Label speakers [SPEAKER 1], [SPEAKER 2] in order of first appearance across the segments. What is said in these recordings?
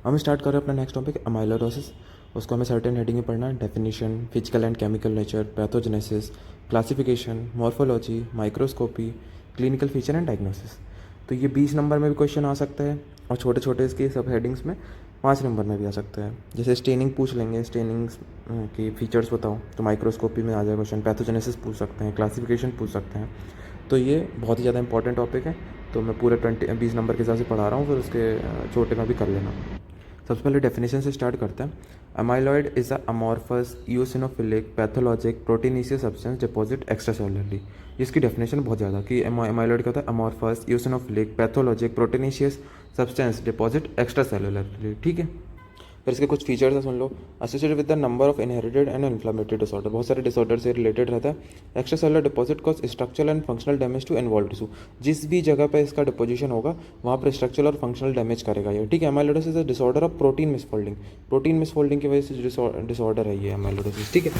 [SPEAKER 1] हम स्टार्ट कर रहे हैं अपना नेक्स्ट टॉपिक अमाइलोइडोसिस। उसको हमें सर्टेन हेडिंग में पढ़ना है। Definition, physical and chemical nature, pathogenesis, classification, morphology, microscopy, clinical feature and diagnosis. तो ये 20 नंबर में भी क्वेश्चन आ सकता है और छोटे छोटे इसके सब हेडिंग्स में 5 नंबर में भी आ सकता है। जैसे स्टेनिंग पूछ लेंगे, स्टेनिंग की फीचर्स बताओ, तो माइक्रोस्कोपी में आ जाए क्वेश्चन। पैथोजेनेसिस पूछ सकते हैं, क्लासिफिकेशन पूछ सकते हैं। तो ये बहुत ही ज़्यादा इंपॉर्टेंट टॉपिक है। तो मैं पूरे 20 नंबर के हिसाब से पढ़ा रहा हूँ, फिर उसके छोटे में भी कर लेना। सबसे पहले डेफिनेशन से स्टार्ट करते हैं। Amyloid is a amorphous eosinophilic pathologic proteinaceous substance deposit extracellularly. इसकी डेफिनेशन बहुत ज़्यादा कि अमाइलॉइड क्या होता है, amorphous eosinophilic pathologic proteinaceous substance deposit extracellularly. ठीक है, फिर इसके कुछ फीचर्स हैं, सुन लो। Associated with the number of inherited and inflammatory disorder, बहुत सारे डिसऑर्डर से रिलेटेड रहता है। Extra cellular deposit cause structural and functional damage to involve tissue, जिस भी जगह पे इसका डिपोजिशन होगा वहाँ पर स्ट्रक्चरल और फंक्शनल डैमेज करेगा ये। ठीक है, amyloidosis is a disorder of protein misfolding, protein misfolding की वजह से डिसऑर्डर है ये अमाइलोइडोसिस। ठीक है,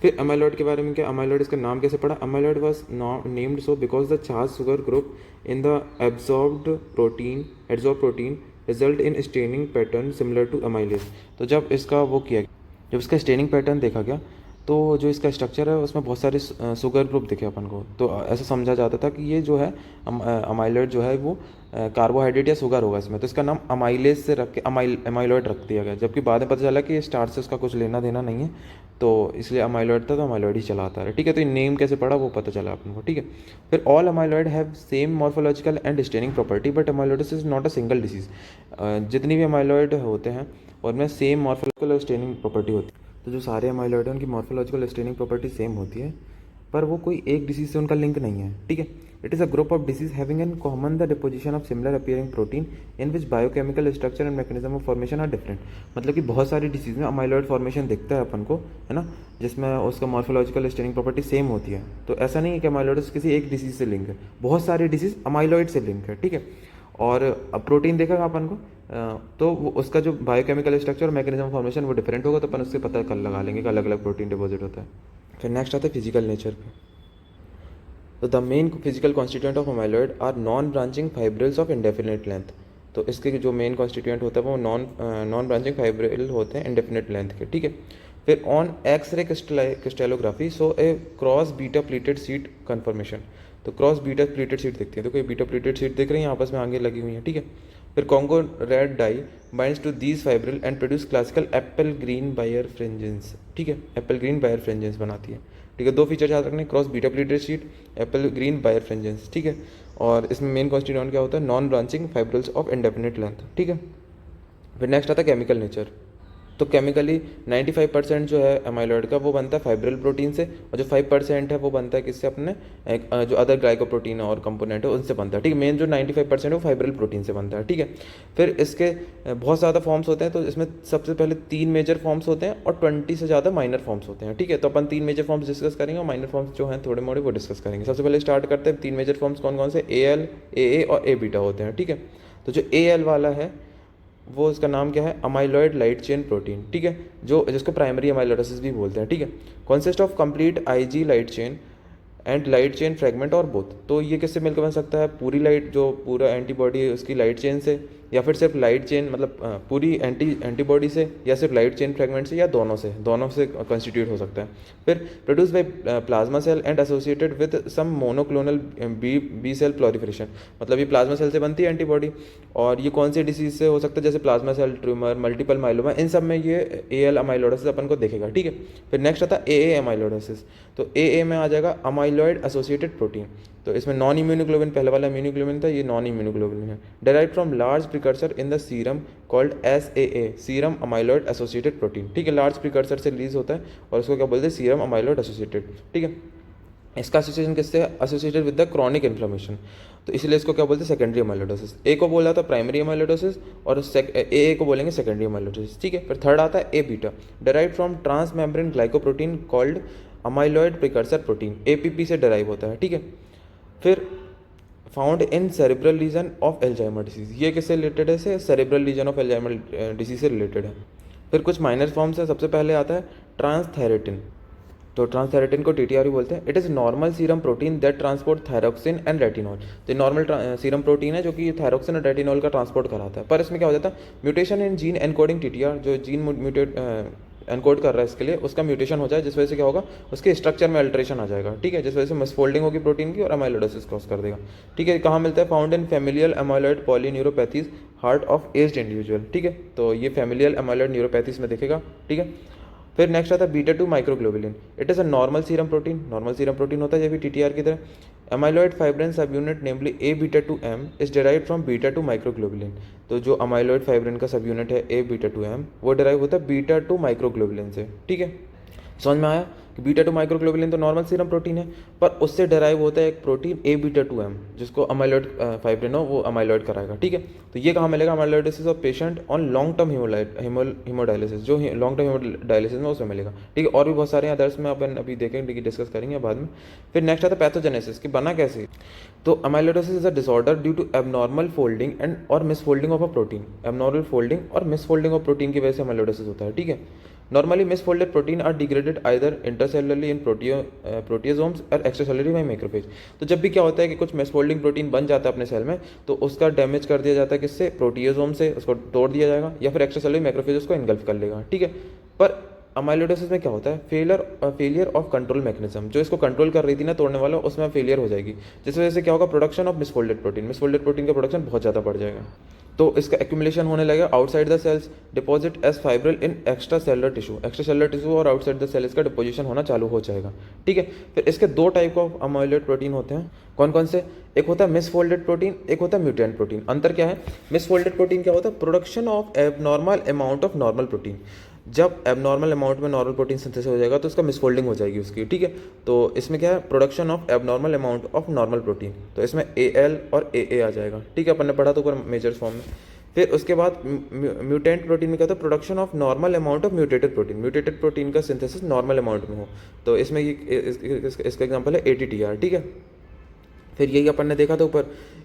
[SPEAKER 1] फिर अमाइलॉइड के बारे में क्या, अमाइलॉइड इसका नाम कैसे पड़ा। Amyloid was named so because the charge sugar group in the absorb protein result in staining pattern similar to amylase. तो जब इसका वो किया, जब इसका स्टेनिंग पैटर्न देखा गया, तो जो इसका स्ट्रक्चर है उसमें बहुत सारे शुगर ग्रुप दिखे अपन को। तो ऐसा समझा जाता था कि ये जो है अमाइलॉइड जो है वो कार्बोहाइड्रेट या शुगर होगा इसमें, तो इसका नाम अमाइलेज से रख के अमाइलॉइड रख दिया गया। जबकि बाद में पता चला कि ये स्टार्च से उसका कुछ लेना देना नहीं है, तो इसलिए अमाइलॉइड था, तो अमाइलॉइड ही चला आता है। ठीक है, तो ये नेम कैसे पड़ा वो पता चला अपन को। ठीक है, फिर all amyloid have same morphological and staining property but amyloidosis is not a single disease. जितनी भी अमाइलॉइड होते हैं उनमें सेम मॉर्फोलॉजिकल और स्टेनिंग प्रॉपर्टी होती है। तो जो सारे अमाइलॉइड हैं उनकी मॉर्फोलॉजिकल स्टेनिंग प्रॉपर्टी सेम होती है, पर वो कोई एक डिसीज से उनका लिंक नहीं है। ठीक है, it is a group of disease having in common the deposition of similar appearing protein in which biochemical structure and mechanism of formation are different. मतलब कि बहुत सारी डिसीज में अमाइलॉइड फॉर्मेशन दिखता है अपन को, है ना, जिसमें उसका मॉर्फोलॉजिकल स्टेनिंग प्रॉपर्टी सेम होती है। तो ऐसा नहीं है कि अमाइलॉइड किसी एक डिसीज से लिंक है, बहुत सारी डिसीज अमाइलॉइड से लिंक है। ठीक है, और अब प्रोटीन देखेगा अपन को, तो वो उसका जो बायोकेमिकल स्ट्रक्चर और मैकेनिज्म फॉर्मेशन वो डिफरेंट होगा, तो अपन उससे पता कर लगा लेंगे कि अलग अलग प्रोटीन डिपॉजिट होता है। फिर नेक्स्ट आता है फिजिकल नेचर पे। तो the main physical constituent of amyloid are non branching fibrils of indefinite length. तो इसके जो मेन कॉन्स्टिट्यूएंट होता है वो नॉन ब्रांचिंग फाइब्रिल होते हैं इंडेफिनिट लेंथ के। ठीक है, फिर on x ray crystallography so a cross beta pleated sheet conformation. तो क्रॉस बीटा प्लीटेड सीट दिखती है, तो कोई बीटा प्लीटेड सीट दिख रही है आपस में आगे लगी हुई है। ठीक है, फिर Congo red dye binds to these fibril and produce classical apple green birefringence. ठीक है, एप्पल ग्रीन बायर फ्रिंजेंस बनाती है। ठीक है, दो फीचर याद रखने, cross beta pleated sheet, apple green birefringence. ठीक है, और इसमें मेन कॉन्स्टिट्यूएंट क्या होता है, non branching fibrils of indefinite length. ठीक है, फिर नेक्स्ट आता है केमिकल नेचर। तो केमिकली 95% जो है अमाइलॉइड का वो बनता है फाइब्रिल प्रोटीन से, और जो 5% है वो बनता है किससे, अपने जो अदर ग्लाइकोप्रोटीन और कंपोनेंट है उनसे बनता है। ठीक है, मेन जो 95% है वो फाइब्रिल प्रोटीन से बनता है। ठीक है, फिर इसके बहुत ज़्यादा फॉर्म्स होते हैं, तो इसमें सबसे पहले 3 मेजर फॉर्म्स होते हैं और 20 से ज़्यादा माइनर फॉर्म्स होते हैं। ठीक है, तो अपन 3 मेजर फॉर्म्स डिस्कस करेंगे और माइनर फॉर्म्स जो हैं थोड़े मोड़े वो डिस्कस करेंगे। सबसे पहले स्टार्ट करते हैं, 3 मेजर फॉर्म्स कौन कौन से, AL, AA और A बीटा होते हैं। ठीक है, तो जो AL वाला है वो इसका नाम क्या है, अमाइलॉइड लाइट चेन प्रोटीन। ठीक है, जो जिसको प्राइमरी अमाइलोइडोसिस भी बोलते हैं। ठीक है, consist of complete IG light chain and light chain fragment और बोथ। तो ये किससे मिलकर बन सकता है, पूरी लाइट जो पूरा एंटीबॉडी है उसकी लाइट चेन से, या फिर सिर्फ लाइट चेन मतलब पूरी एंटीबॉडी से, या सिर्फ लाइट चेन फ्रेगमेंट से, या दोनों से कंस्टिट्यूट हो सकता है। फिर produce by plasma cell and associated with some monoclonal B cell proliferation. मतलब ये प्लाज्मा सेल से बनती है एंटीबॉडी, और ये कौन सी डिसीज से हो सकता है, जैसे plasma cell tumour, multiple myeloma, इन सब में ये AL अमाइलोइडोसिस अपन को देखेगा। ठीक है, फिर नेक्स्ट आता है AA अमाइलोइडोसिस। तो AA में आ जाएगा अमाइलॉइड एसोसिएटेड प्रोटीन। तो इसमें नॉन इम्यूनोग्लोबिन, पहले वाला इम्यूनोग्लोबिन था, ये नॉन इम्यूनोग्लोबिन है। Derive from large precursor in the serum called SAA, serum amyloid associated protein. ठीक है, लार्ज प्रिकर्सर से रिलीज होता है और उसको क्या बोलते हैं, सीरम अमाइलॉइड एसोसिएटेड। ठीक है, इसका एसोसिएशन किससे, associated with the chronic inflammation, तो इसलिए इसको क्या बोलते हैं, सेकेंडरी अमाइलोइडोसिस। ए को बोला था प्राइमरी अमाइलोइडोसिस, और ए को बोलेंगे सेकेंडरी अमाइलोइडोसिस। ठीक है, फिर थर्ड आता है A beta, derive from trans membrane glycoprotein called amyloid precursor protein, APP से डेराइव होता है। ठीक है, फिर found in cerebral region of Alzheimer disease, ये किससे रिलेटेड है, cerebral region of Alzheimer disease से रिलेटेड है। फिर कुछ माइनर फॉर्म्स है, सबसे पहले आता है ट्रांसथेरेटिन। तो ट्रांसथेरेटिन को टीटीआर भी बोलते हैं। It is normal serum protein that transport thyroxine and retinol. तो नॉर्मल सीरम प्रोटीन है जो कि थायरोक्सिन और रेटिनॉल का ट्रांसपोर्ट कराता है। पर इसमें क्या हो जाता है, mutation in gene encoding TTR, जो जीन म्यूटेट एनकोड कर रहा है इसके लिए, उसका म्यूटेशन हो जाए, जिस वजह से क्या होगा, उसके स्ट्रक्चर में अल्टरेशन आ जाएगा। ठीक है, जिस वजह से मिसफोल्डिंग होगी प्रोटीन की और अमाइलोइडोसिस कॉज कर देगा। ठीक है, कहाँ मिलता है, found in familial amyloid polyneuropathies heart of aged individual. ठीक है, तो ये फैमिलियल अमाइलॉइड न्यूरोपैथीज में दिखेगा। ठीक है, फिर नेक्स्ट आता है beta 2 microglobulin. It is a normal serum protein, normal serum protein होता है ये भी टीटीआर की तरह। Amyloid fibrin subunit namely A beta 2 M is derive from beta 2 microglobulin. तो जो अमाइलॉइड फाइब्रिन का सब यूनिट है ए बीटा 2 एम, वो डेराइव होता है बीटा 2 माइक्रोग्लोबुलिन से। ठीक है, समझ में आया कि बीटा 2 माइक्रोग्लोबुलिन तो नॉर्मल सीरम प्रोटीन है, पर उससे डेराइव होता है एक प्रोटीन ए बीटा 2 एम, जिसको अमाइलॉइड फाइब्रिन हो वो अमाइलॉइड कराएगा। ठीक है, तो ये कहाँ मिलेगा, amyloidosis of patient on long term haemodialysis, जो लॉन्ग टर्म हीमोडायलिसिस में उसमें मिलेगा। ठीक है, और भी बहुत सारे अदर्स में अपन अभी देखेंगे, डिस्कस करेंगे बाद में। फिर नेक्स्ट आता है पैथोजेनेसिस, कि बना कैसे। तो amyloidosis is a disorder due to abnormal folding and और misfolding of a protein. Abnormal folding और मिसफोल्डिंग ऑफ प्रोटीन की वजह से अमाइलॉइडोसिस होता है। ठीक है, normally misfolded protein are degraded either intercellularly in proteasomes और extracellularly by macrophage। तो जब भी क्या होता है कि कुछ misfolding प्रोटीन बन जाता है अपने सेल में, तो उसका डैमेज कर दिया जाता है किससे, प्रोटियोसोम से, उसको तोड़ दिया जाएगा, या फिर एक्स्ट्रासेलुलर मैक्रोफेज उसको इनगल्फ कर लेगा। ठीक है, पर अमाइलोइडोसिस में क्या होता है, फेलियर ऑफ कंट्रोल मैकेनिज्म, जो इसको कंट्रोल कर रही थी ना तोड़ने वाला, उसमें फेलियर हो जाएगी, जिस वजह से क्या होगा, प्रोडक्शन ऑफ मिसफोल्डेड प्रोटीन का प्रोडक्शन बहुत ज़्यादा बढ़ जाएगा। तो इसका एक्यूमुलेशन होने लगेगा outside the cells, deposit as fibril in extracellular tissue और आउटसाइड द सेल इसका डिपोजिशन होना चालू हो जाएगा। ठीक है, फिर इसके दो टाइप ऑफ अमाइलॉइड प्रोटीन होते हैं। कौन कौन से, एक होता है मिसफोल्डेड प्रोटीन, एक होता है म्यूटेंट प्रोटीन। अंतर क्या है, मिसफोल्डेड प्रोटीन क्या होता है, production of abnormal amount of normal protein. जब एबनॉर्मल अमाउंट में नॉर्मल प्रोटीन सिंथेसिस हो जाएगा तो उसका मिसफोल्डिंग हो जाएगी उसकी। ठीक है, तो इसमें क्या है, production of abnormal amount of normal protein, तो इसमें AL और AA आ जाएगा। ठीक है, अपन ने पढ़ा तो ऊपर मेजर्स फॉर्म में। फिर उसके बाद म्यूटेंट प्रोटीन में क्या होता है, production of normal amount of mutated protein का सिंथेसिस नॉर्मल अमाउंट में हो, तो इसमें इसका एग्जांपल है ATTR। ठीक है, फिर यही अपन ने देखा था ऊपर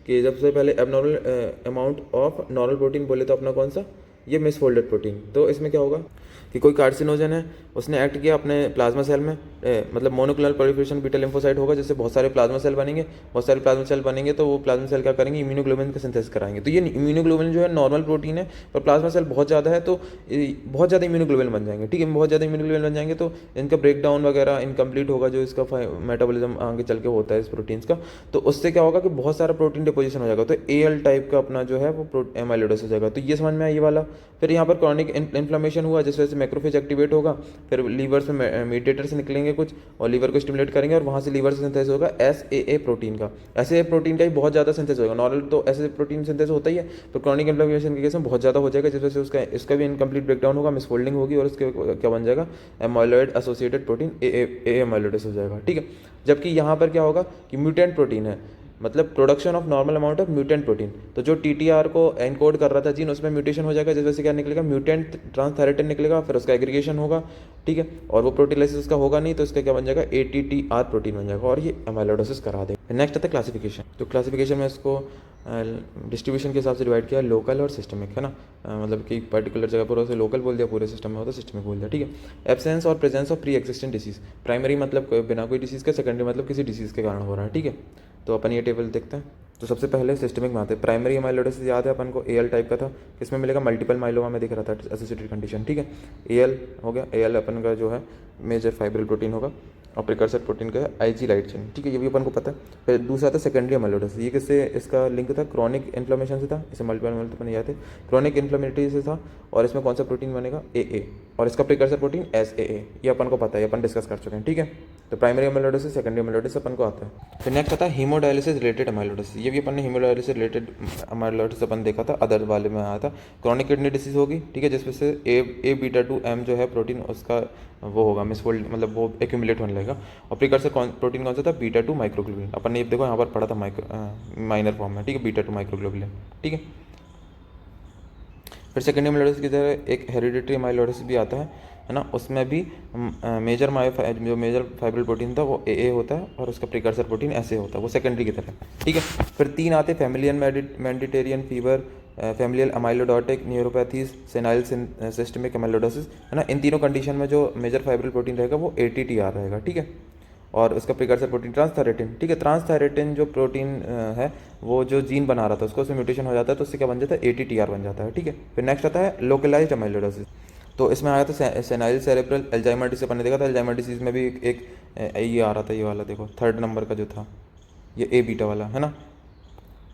[SPEAKER 1] कि जब से पहले abnormal amount of normal protein बोले तो अपना कौन सा, ये मिसफोल्डेड प्रोटीन। तो इसमें क्या होगा कि कोई कार्सिनोजन है, उसने एक्ट किया अपने प्लाज्मा सेल में, मतलब मोनोक्लोनल प्रोलिफरेशन बीटा लिम्फोसाइट होगा, जिससे बहुत सारे प्लाज्मा सेल बनेंगे। बहुत सारे प्लाज्मा सेल बनेंगे तो वो प्लाज्मा सेल क्या करेंगे, इम्यूनोग्लोबिन का सिंथेसिस कराएंगे। तो ये इम्यूनोग्लोबिन जो है नॉर्मल प्रोटीन है, पर प्लाज्मा सेल बहुत ज़्यादा है तो बहुत ज़्यादा इम्यूनोग्लोबिन बन जाएंगे। ठीक है, बहुत ज़्यादा इम्यूनोग्लोबिन बन जाएंगे तो इनका ब्रेक डाउन वगैरह इनकम्प्लीट होगा, जो इसका मेटाबॉलिज्म आगे चल के होता है इस प्रोटीन्स का। तो उससे क्या होगा कि बहुत सारा प्रोटीन डिपोजिशन हो जाएगा, तो AL टाइप का अपना जो है वो एमाइलोइडोसिस हो जाएगा। तो ये समझ में आया ये वाला। फिर यहाँ पर क्रॉनिक इन्फ्लेमेशन हुआ, जिस वजह से मैक्रोफेज एक्टिवेट होगा, फिर लीवर से मीडिएटर से निकलेंगे कुछ और लीवर को स्टिमुलेट करेंगे, और वहाँ से लीवर से सिंथेसिस होगा SAA प्रोटीन का। SAA प्रोटीन का ही बहुत ज़्यादा सिंथेसिस होगा। नॉर्मल तो SAA प्रोटीन सिंथेसिस होता ही है, तो क्रॉनिक इन्फ्लेमेशन के केस में बहुत ज़्यादा हो जाएगा, जिस वजह से इसका भी इनकम्प्लीट ब्रेकडाउन होगा, मिसफोल्डिंग होगी, और इसके क्या बन जाएगा, एमाइलॉइड एसोसिएटेड प्रोटीन AA एमाइलोइडस हो जाएगा। ठीक है, जबकि यहाँ पर क्या होगा कि म्यूटेंट प्रोटीन है, मतलब production of normal amount of mutant protein. तो जो TTR को एनकोड कर रहा था जीन, उसमें म्यूटेशन हो जाएगा, जिस वजह से क्या निकलेगा, म्यूटेंट ट्रांसथेरेटिन निकलेगा, फिर उसका एग्रीगेशन होगा। ठीक है, और वो प्रोटीलाइसिस उसका होगा नहीं, तो इसका क्या बन जाएगा, ATTR प्रोटीन बन जाएगा, और ये एमाइलोइडोसिस करा देगा। नेक्स्ट आता है क्लासिफिकेशन। तो क्लासिफिकेशन में इसको डिस्ट्रीब्यूशन के हिसाब से डिवाइड किया, लोकल और सिस्टमिक, है ना। मतलब कि पर्टिकुलर जगह पर उसे लोकल बोल दिया, पूरे सिस्टम में होता है सिस्टमिक बोल दिया। ठीक है, एब्सेंस और presence of pre existent disease, primary मतलब बिना कोई डिसीज़ के, सेकेंडरी मतलब किसी डिसीज़ के कारण हो रहा है। ठीक है, तो अपन ये टेबल देखते हैं। तो सबसे पहले सिस्टमिक में आते हैं। प्राइमरी अमाइलोइडोसिस याद है अपन को, AL टाइप का था, किसमें मिलेगा, मल्टीपल माइलोमा में दिख रहा था एसोसिएटेड कंडीशन। ठीक है, AL हो गया, AL अपन का जो है मेजर फाइब्रिल प्रोटीन होगा, और प्रिकर्सर प्रोटीन का है IG लाइट चेन। ठीक है, ये भी अपन को पता है। फिर दूसरा था सेकेंडरी अमाइलोइडोसिस, ये किससे इसका लिंक था, क्रॉनिक इन्फ्लेमेशन से था, इसे मल्टीपल माइलोमा अपन याद है, क्रॉनिक इन्फ्लेमेटरी से था, और इसमें कौन सा प्रोटीन बनेगा, AA, और इसका प्रिकर्सर प्रोटीन SAA, ये अपन को पता है, अपन डिस्कस कर चुके हैं। ठीक है, तो प्राइमरी अमाइलोइडोसिस, सेकेंडरी अमाइलोइडोसिस अपन को आता है। फिर नेक्स्ट आता है हीमोडायलिसिस रिलेटेड अमाइलोइडोसिस, ये भी अपन ने हीमोडायलिसिस रिलेटेड अमाइलोइडोसिस अपन देखा था, अदर वाले में आया था। क्रॉनिक किडनी डिसीज होगी, ठीक है, जिसमें से A बीटा 2 M जो है प्रोटीन, उसका वो होगा मिसफोल्ड, मतलब वो एक्यूमुलेट होने लगेगा। और प्रिकर्सर प्रोटीन कौन सा था, बीटा 2 माइक्रोग्लोबुलिन। अपन ने देखो यहाँ पर पढ़ा था माइनर फॉर्म में। ठीक है, बीटा 2 माइक्रोग्लोबुलिन। ठीक है, फिर सेकेंडरी अमाइलोइडोसिस की तरह एक हेरिडिटरी अमाइलोइडोसिस भी आता है ना, उसमें भी मेजर जो मेजर फाइब्रिल प्रोटीन था वो AA होता है, और उसका प्रिकर्सर प्रोटीन SA होता है, वो सेकेंडरी की तरह। ठीक है, फिर 3 आते हैं, familial Mediterranean fever, familial amyloidotic neuropathies, senile systemic amyloidosis, है ना। इन तीनों कंडीशन में जो मेजर फाइब्रिल प्रोटीन रहेगा वो ATTR रहेगा, ठीक है। और उसका प्रिकर्सर प्रोटीन ट्रांसथायरेटिन, ठीक है। ट्रांसथायरेटिन जो प्रोटीन है वो जो जीन बना रहा था उसको उसमें म्यूटेशन हो जाता है तो उससे क्या बन जाता है, ATTR बन जाता है, ठीक है। फिर नेक्स्ट आता है लोकलाइज्ड अमाइलोडोसिस। तो इसमें आया था सेनाइल सेरेब्रल अल्जाइमर डिसीज, अपन ने देखा था अल्जाइमर डिसीज में भी एक ये आ रहा था, ये वाला देखो 3rd नंबर का जो था ये A बीटा वाला, है ना।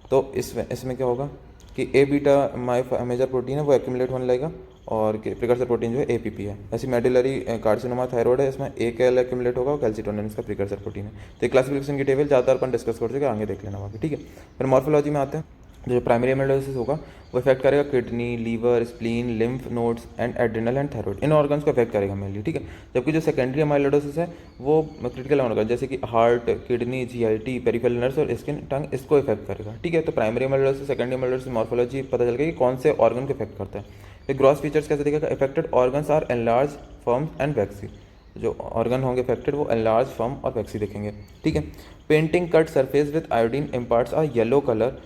[SPEAKER 1] तो इसमें क्या होगा कि A बीटा मेजर प्रोटीन है वो एक्यूमुलेट होने लगेगा और प्रिकर्सर प्रोटीन जो है APP है। ऐसी मेडुलरी कार्सिनोमा थायराइड है, इसमें AKL एक्यूमुलेट होगा और कैल्सिटोनिन इसका प्रिकर्सर प्रोटीन है। तो क्लासिफिकेशन की टेबल ज़्यादातर अपन डिस्कस कर चुके, आगे देख लेना बाकी, ठीक है। फिर मॉर्फोलॉजी में आते हैं। जो प्राइमरी एमाइलोसिस होगा वो इफेक्ट करेगा kidney, liver, spleen, lymph nodes and adrenal and thyroid, इन ऑर्गन्स को इफेक्ट करेगा मेनली, ठीक है। जबकि जो सेकेंडरी एमाइलोसिस है वो क्रिटिकल ऑर्गन जैसे कि heart, kidney, GIT, peripheral nerves और स्किन, टंग, इसको इफेक्ट करेगा, ठीक है। तो प्राइमरी एमाइलोसिस, सेकेंडरी एमाइलोसिस, मॉर्फोलॉजी पता चल गया कि कौन से ऑर्गन को इफेक्ट करता है। फिर ग्रॉस फीचर्स कैसे दिखेगा, affected organs are enlarge, firm and waxy. जो ऑर्गन होंगे इफेक्टेड वो एनलार्ज, फर्म और वैक्सी दिखेंगे, ठीक है। Painting cut surface with iodine imparts are yellow colour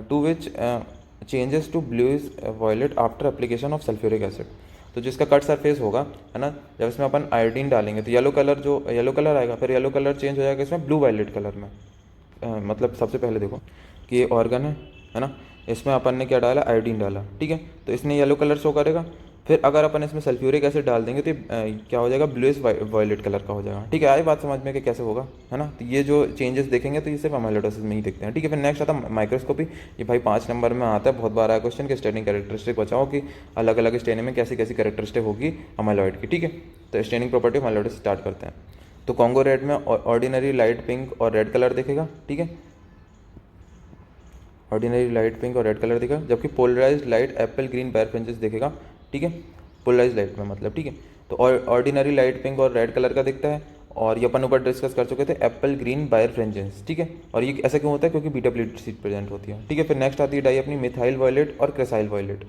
[SPEAKER 1] to which changes to bluish violet after application of sulphuric acid. तो जिसका cut surface होगा, है ना, जब इसमें अपन आयोडीन डालेंगे तो येलो कलर आएगा, फिर येलो कलर चेंज हो जाएगा इसमें ब्लू वायलेट कलर में। मतलब सबसे पहले देखो कि ये ऑर्गन है ना, इसमें अपन ने क्या डाला, आयोडीन डाला, ठीक है। तो इसने येलो कलर शो करेगा। फिर अगर अपन इसमें सल्फ्यूरिक एसिड डाल देंगे तो क्या हो जाएगा, ब्लूइश वॉयलेट कलर का हो जाएगा, ठीक है। आई बात समझ में कि कैसे होगा, है ना। तो ये जो चेंजेस देखेंगे तो ये सिर्फ अमाइलोडोसिस में ही दिखते हैं, ठीक है। फिर नेक्स्ट आता है माइक्रोस्कोपी। ये भाई 5 नंबर में आता है, बहुत बार आया क्वेश्चन कि स्टेनिंग कैरेक्टरिस्टिक बताओ कि अलग अलग स्टेनिंग में कैसी कैसी कैरेक्टरिस्टिक होगी अमाइलॉइड की, ठीक है। तो स्टेनिंग प्रॉपर्टी अमाइलॉइड से स्टार्ट करते हैं। तो कॉन्गो रेड में ऑर्डिनरी लाइट पिंक और रेड कलर दिखेगा, ठीक है। ऑर्डिनरी लाइट पिंक और रेड कलर दिखेगा, जबकि polarised light apple green birefringence दिखेगा, ठीक है। पोलराइज लाइट में मतलब, ठीक है। तो ऑर्डिनरी लाइट पिंक और रेड कलर का दिखता है, और ये अपन ऊपर डिस्कस कर चुके थे एप्पल ग्रीन बायर फ्रिंजेस, ठीक है। और ये ऐसा क्यों होता है, क्योंकि बीटा प्लेट प्रेजेंट होती है, ठीक है। फिर नेक्स्ट आती है डाई अपनी मिथाइल वॉयलेट और क्रेसाइल वॉयलेट।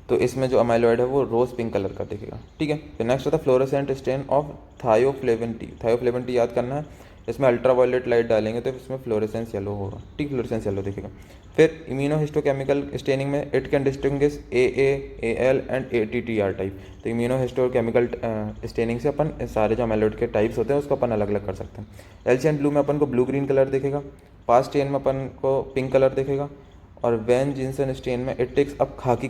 [SPEAKER 1] तो इसमें जो अमाइलॉइड है वो रोज पिंक कलर का दिखेगा, ठीक है। फिर नेक्स्ट आता है fluorescent stain of thioflavin T. Thioflavin T याद करना है, इसमें अल्ट्रा वायलेट लाइट डालेंगे तो इसमें फ्लोरेसेंस येलो होगा, ठीक, फ्लोरेसेंस येलो दिखेगा। फिर इम्यूनोहिस्टोकेमिकल स्टेनिंग में it can distinguish AA, AL and ATTR type. तो इम्यूनोहिस्टोकेमिकल स्टेनिंग से अपन सारे जो अमाइलॉइड के टाइप्स होते हैं उसको अपन अलग अलग कर सकते हैं। एल्शियन ब्लू में अपन को ब्लू ग्रीन कलर दिखेगा, फास्ट चेन में अपन को पिंक कलर दिखेगा, और वैन जिन्सन स्टेन में इट टेक्स अब खाकी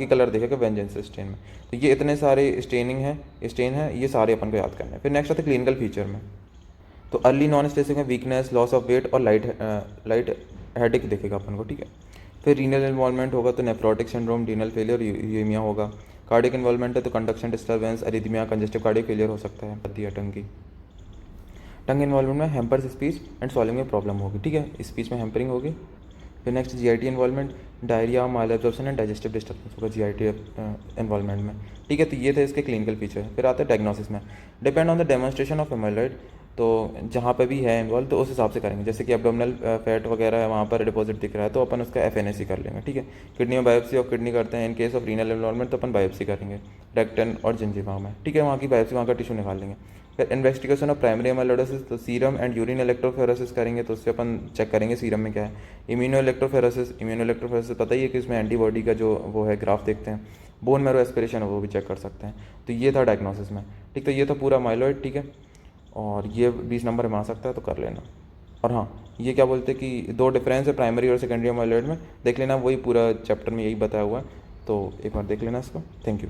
[SPEAKER 1] कलर दिखेगा वैन जिन्सन स्टेन में। तो ये इतने सारे स्टेन है, ये सारे अपन को याद करने हैं। फिर नेक्स्ट आते हैं क्लिनिकल फीचर में। तो अर्ली नॉन स्टेसिक में वीकनेस, लॉस ऑफ वेट और लाइट हेडेक दिखेगा अपन को, ठीक है। फिर रीनल इन्वॉल्वमेंट होगा तो नेफ्रोटिक सिंड्रोम, रीनल फेलियर, यूमिया होगा। कार्डियक इन्वॉल्वमेंट है तो conduction disturbance, arrhythmia, congestive cardiac failure हो सकता है। टंग इन्वॉल्वमेंट में हैम्पर्स स्पीच एंड सॉल्विंग में प्रॉब्लम होगी, ठीक है, स्पीच में हैम्परिंग होगी। फिर next GIT involvement, diarrhoea, mall absorption and digestive disturbance होगा GIT इन्वॉल्वमेंट में, ठीक है। तो ये थे इसके क्लिनिकल फीचर। फिर आता है डायग्नोसिस में, depend on the demonstration of amyloid. तो जहाँ पे भी है इन्वॉल्व तो उस हिसाब से करेंगे, जैसे कि एब्डोमिनल फैट वगैरह है वहाँ पर डिपॉजिट दिख रहा है तो अपन उसका FNAC कर लेंगे, ठीक है। किडनी में बायोप्सी ऑफ किडनी करते हैं, in case of renal involvement तो अपन बायोप्सी करेंगे रेक्टन और जिंजिवा में, ठीक है, वहाँ की बायोप्सी, वहाँ का टिश्यू निकाल लेंगे। फिर इन्वेस्टिगेशन ऑफ प्राइमरी एमाइलोइडोसिस, तो सीरम एंड यूरिन इलेक्ट्रोफोरेसिस करेंगे, तो उससे अपन चेक करेंगे सीरम में क्या है। इम्यूनो इलेक्ट्रोफोरेसिस पता ही है कि इसमें एंटीबॉडी का जो वो है ग्राफ देखते हैं। बोन मैरो एस्पिरेशन है वो भी चेक कर सकते हैं। तो ये था डायग्नोसिस में, ठीक। तो ये था पूरा माइलॉइड, ठीक है। और ये 20 नंबर में आ सकता है तो कर लेना। और हाँ, ये क्या बोलते हैं कि 2 डिफरेंस है प्राइमरी और सेकेंडरी माइलॉइड में, देख लेना, वही पूरा चैप्टर में यही बताया हुआ है, तो एक बार देख लेना इसको। Thank you.